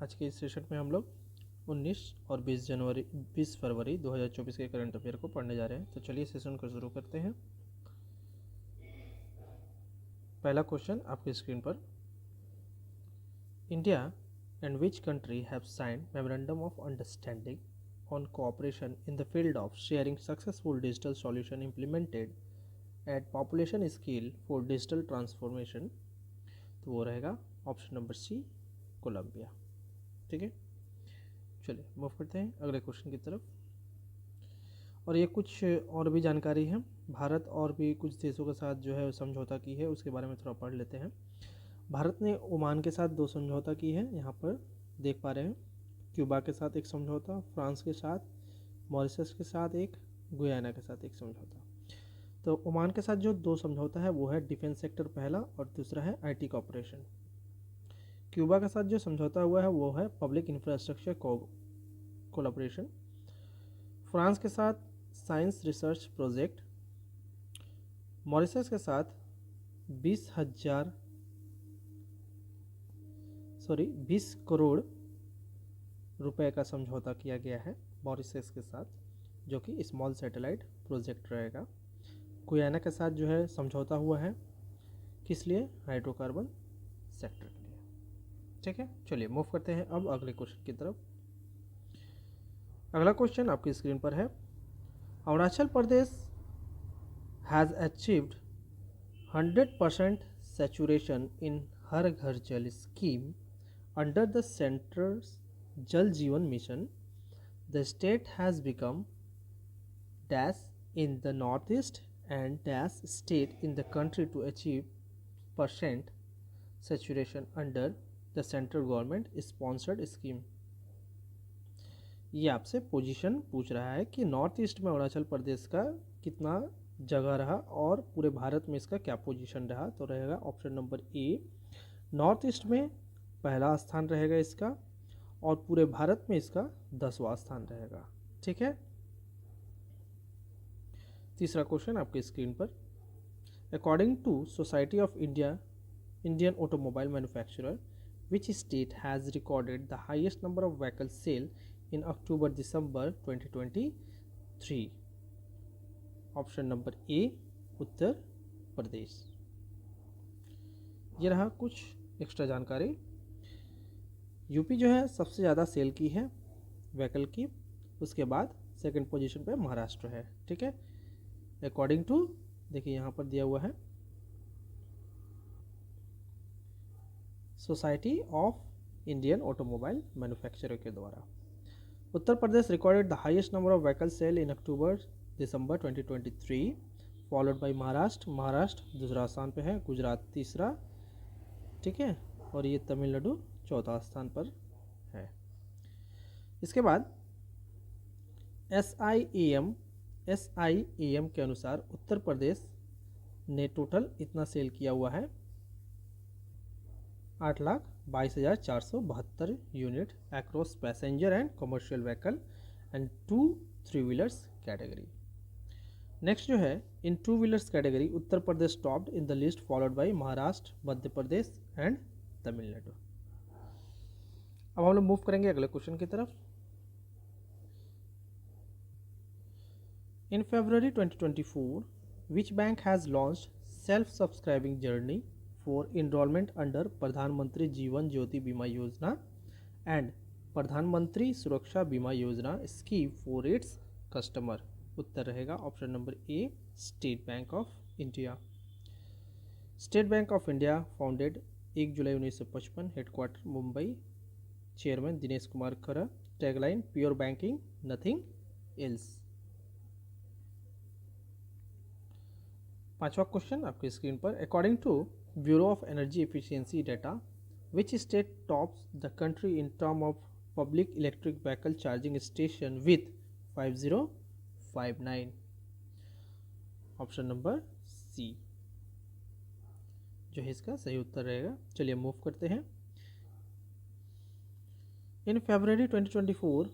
आज के इस सेशन में हम लोग 19 और 20 फरवरी 2024 के करंट अफेयर को पढ़ने जा रहे हैं। तो चलिए सेशन को शुरू करते हैं। पहला क्वेश्चन आपकी स्क्रीन पर, India and which country have signed memorandum of understanding on cooperation in the field of sharing successful digital solution implemented at population scale for digital transformation. तो वो रहेगा ऑप्शन नंबर सी, कोलंबिया। ठीक है, चलिए move करते हैं अगले क्वेश्चन की तरफ। और ये कुछ और भी जानकारी है, भारत और भी कुछ देशों के साथ जो है समझौता की है, उसके बारे में थोड़ा पढ़ लेते हैं। भारत ने ओमान के साथ 2 समझौता की है, यहाँ पर देख पा रहे हैं। क्यूबा के साथ एक समझौता, फ्रांस के साथ, मॉरिशस के साथ एक, गुयाना के साथ एक समझौता। तो ओमान के साथ जो 2 समझौता है वो है डिफेंस सेक्टर पहला, और दूसरा है आईटी कॉर्पोरेशन। क्यूबा के साथ जो समझौता हुआ है वो है पब्लिक इंफ्रास्ट्रक्चर कोलैबोरेशन। फ्रांस के साथ साइंस रिसर्च प्रोजेक्ट। मॉरिशस के साथ 20 करोड़ रुपए का समझौता किया गया है मॉरिशस के साथ, जो कि स्मॉल सैटेलाइट प्रोजेक्ट रहेगा। गुयाना के साथ जो है समझौता हुआ है, किस लिए? हाइड्रोकार्बन सेक्टर के लिए। ठीक है, चलिए मूव करते हैं अब अगले क्वेश्चन की तरफ। अगला क्वेश्चन आपकी स्क्रीन पर है, Arunachal Pradesh has achieved 100% saturation in हर घर जल scheme under the center's Jal Jeevan mission. The state has become dash in the northeast and dash state in the country to achieve percent saturation under the central government sponsored scheme. ये आपसे position पूछ रहा है कि north east में अरुणाचल प्रदेश का कितना जगह रहा और पूरे भारत में इसका क्या पोजीशन रहा। तो रहेगा ऑप्शन नंबर ए, नॉर्थ ईस्ट में पहला स्थान रहेगा इसका, और पूरे भारत में इसका 10वां स्थान रहेगा। ठीक है, तीसरा क्वेश्चन आपके स्क्रीन पर, according to society of Indian automobile manufacturer, which state has recorded the highest number of vehicle sale in October December 2023? Option number A, Uttar Pradesh. ये रहा कुछ एक्स्ट्रा जानकारी। यूपी जो है सबसे ज़्यादा सेल की है व्हीकल की, उसके बाद सेकंड पोजीशन पे महाराष्ट्र है। ठीक है, अकॉर्डिंग टू, देखिए यहाँ पर दिया हुआ है, society of Indian automobile manufacturer के द्वारा। Uttar Pradesh recorded the highest number of vehicle sale in October December 2023, followed by Maharashtra दूसरा स्थान पे है, गुजरात तीसरा, ठीक है, और ये तमिलनाडु चौथा स्थान पर है। इसके बाद SIAM के अनुसार उत्तर प्रदेश ने टोटल इतना सेल किया हुआ है, 8,22,472 unit across passenger and commercial vehicle and 2 three wheelers category. Next जो है, in 2 wheelers category Uttar Pradesh topped in the list, followed by Maharashtra, Madhya Pradesh and Tamil Nadu. अब हम लोग मूव करेंगे अगले क्वेश्चन की तरफ। इन February 2024, which bank has launched self-subscribing journey for enrollment under प्रधानमंत्री जीवन ज्योति बीमा योजना एंड प्रधानमंत्री Suraksha Bima Yojana scheme for its customer? उत्तर रहेगा option number A, state bank of India. State bank of India founded 1 July 1955, headquarter Mumbai, chairman Dinesh Kumar Khara, tagline pure banking nothing else. पांचवा question आपकी screen पर, according to bureau of energy efficiency data, which state tops the country in term of public electric vehicle charging station with 5059? Option number C जो है इसका सही उत्तर रहेगा। चलिए move करते हैं। इन February 2024,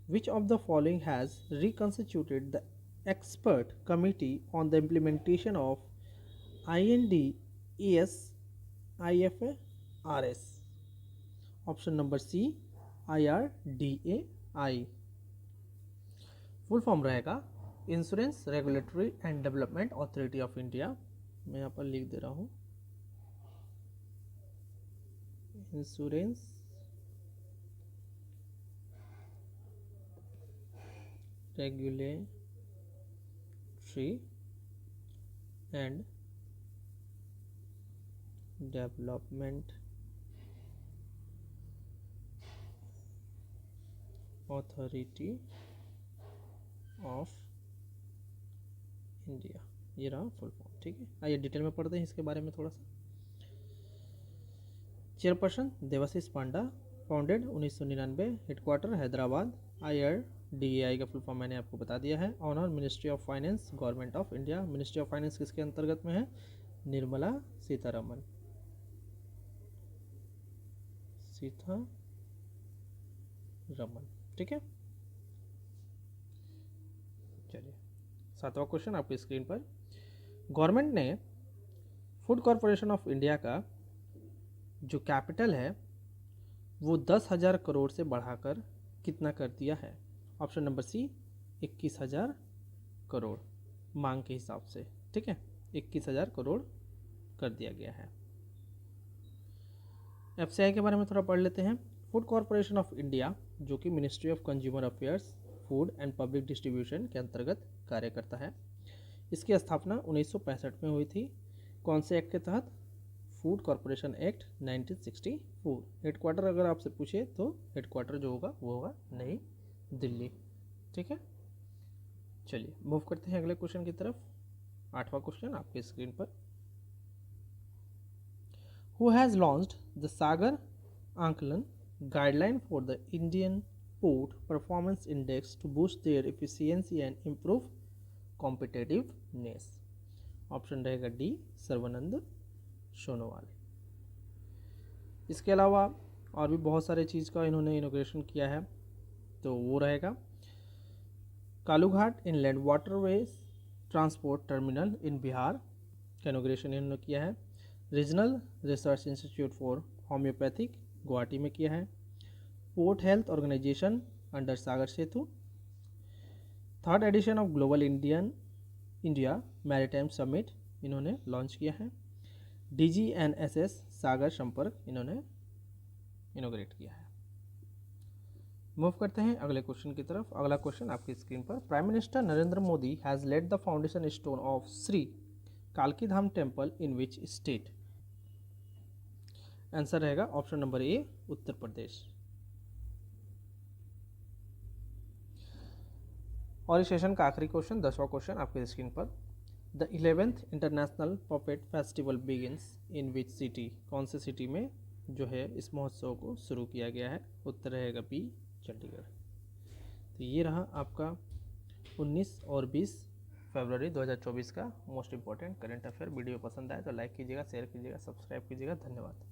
which of the following has reconstituted the expert committee on the implementation of IND AS IFRS? Option number C IRDAI। Full form रहेगा insurance regulatory and development authority of India. मैं यहाँ पर लिख दे रहा हूँ insurance regulatory and development authority of India. ये रहा फुल फॉर्म। ठीक है, आइए डिटेल में पढ़ते हैं इसके बारे में थोड़ा सा। Chairperson Debashish Panda, founded 1999, headquarter Hyderabad. IRDAI का फुल फॉर्म मैंने आपको बता दिया है। Owner ministry of finance, government of India. Ministry of finance किसके अंतर्गत में है? निर्मला सीतारमन। ठीक है, चलिए 7वां क्वेश्चन आपकी स्क्रीन पर। गवर्नमेंट ने फूड कॉरपोरेशन ऑफ इंडिया का जो कैपिटल है वो 10,000 करोड़ से बढ़ाकर कितना कर दिया है? ऑप्शन नंबर सी 21,000 करोड़ मांग के हिसाब से। ठीक है, 21,000 करोड़ कर दिया गया है। FCI के बारे में थोड़ा पढ़ लेते हैं। फूड कॉरपोरेशन ऑफ इंडिया जो कि ministry of consumer affairs, food and public distribution के अंतर्गत कार्य करता है। इसकी स्थापना 1965 में हुई थी। कौन से एक्ट के तहत? Food corporation act 1964। हेडक्वार्टर अगर आपसे पूछे तो हेडक्वार्टर जो होगा वो होगा नई दिल्ली। ठीक है, चलिए मूव करते हैं अगले क्वेश्चन की तरफ। 8वां क्वेश्चन आपके स्क्रीन पर। Who has launched the Sagar Aankalan guideline for the Indian port performance index to boost their efficiency and improve competitiveness? Option रहेगा डी सर्वानंद सोनोवाल। इसके अलावा और भी बहुत सारे चीज़ का इन्होंने इनोग्रेशन किया है, तो वो रहेगा Kalughat inland waterways transport terminal in Bihar का इनोग्रेशन इन्होंने किया है। Regional research institute for homoeopathic Guwahati में किया है। Port health organisation under Sagar Setu. 3rd edition of global India maritime summit इन्होंने लॉन्च किया है। DGNSS सागर संपर्क इन्होंने इनोग्रेट किया है। मूव करते हैं अगले क्वेश्चन की तरफ। अगला क्वेश्चन आपकी स्क्रीन पर। Prime minister Narendra Modi has laid the foundation stone of Shri कालकी Dham temple in which state? Answer रहेगा option number A Uttar Pradesh. और इस सेशन का आखिरी क्वेश्चन 10वां क्वेश्चन आपके स्क्रीन पर। The 11th international puppet festival begins in which city? कौन से सिटी में जो है इस महोत्सव को शुरू किया गया है? उत्तर रहेगा बी चंडीगढ़। तो ये रहा आपका 19 और 20 फरवरी 2024 का most important current affair. Video पसंद आए तो लाइक कीजिएगा, शेयर कीजिएगा, सब्सक्राइब कीजिएगा। धन्यवाद।